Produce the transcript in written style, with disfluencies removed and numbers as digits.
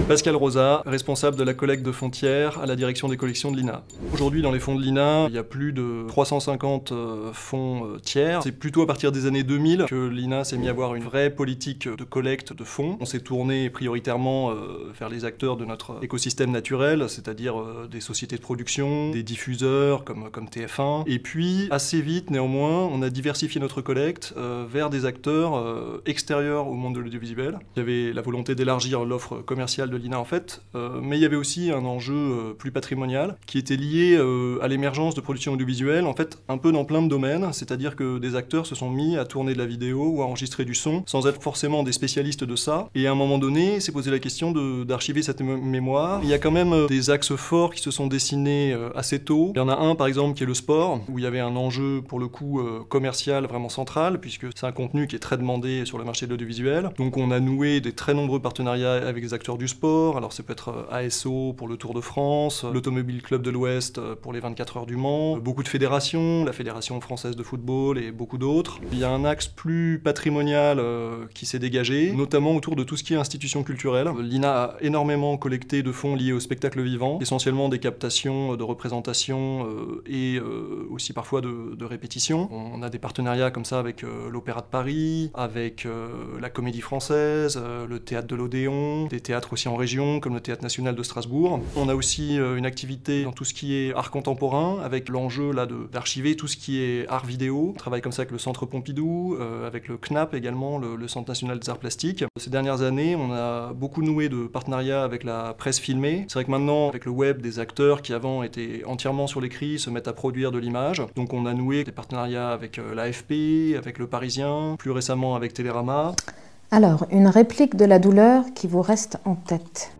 Pascal Rosa, responsable de la collecte de fonds tiers à la direction des collections de l'INA. Aujourd'hui, dans les fonds de l'INA, il y a plus de 350 fonds tiers. C'est plutôt à partir des années 2000 que l'INA s'est mis à avoir une vraie politique de collecte de fonds. On s'est tourné prioritairement vers les acteurs de notre écosystème naturel, c'est-à-dire des sociétés de production, des diffuseurs comme TF1. Et puis, assez vite, néanmoins, on a diversifié notre collecte vers des acteurs extérieurs au monde de l'audiovisuel. Il y avait la volonté d'élargir l'offre commerciale de l'INA en fait, mais il y avait aussi un enjeu plus patrimonial qui était lié à l'émergence de productions audiovisuelles, en fait un peu dans plein de domaines, c'est-à-dire que des acteurs se sont mis à tourner de la vidéo ou à enregistrer du son sans être forcément des spécialistes de ça, et à un moment donné, s'est posé la question d'archiver cette mémoire. Il y a quand même des axes forts qui se sont dessinés assez tôt. Il y en a un par exemple qui est le sport, où il y avait un enjeu pour le coup commercial vraiment central, puisque c'est un contenu qui est très demandé sur le marché de l'audiovisuel. Donc on a noué des très nombreux partenariats avec des acteurs du sport, alors ça peut être ASO pour le Tour de France, l'Automobile Club de l'Ouest pour les 24 heures du Mans, beaucoup de fédérations, la Fédération française de football et beaucoup d'autres. Il y a un axe plus patrimonial qui s'est dégagé, notamment autour de tout ce qui est institutions culturelles. L'INA a énormément collecté de fonds liés au spectacle vivant, essentiellement des captations de représentations et aussi parfois de répétitions. On a des partenariats comme ça avec l'Opéra de Paris, avec la Comédie Française, le Théâtre de l'Odéon, des théâtres aussi en région comme le Théâtre National de Strasbourg. On a aussi une activité dans tout ce qui est art contemporain, avec l'enjeu là d'archiver tout ce qui est art vidéo. On travaille comme ça avec le Centre Pompidou, avec le CNAP également, le Centre National des Arts Plastiques. Ces dernières années, on a beaucoup noué de partenariats avec la presse filmée. C'est vrai que maintenant, avec le web, des acteurs qui avant étaient entièrement sur l'écrit se mettent à produire de l'image. Donc on a noué des partenariats avec l'AFP, avec Le Parisien, plus récemment avec Télérama. Alors, une réplique de la douleur qui vous reste en tête.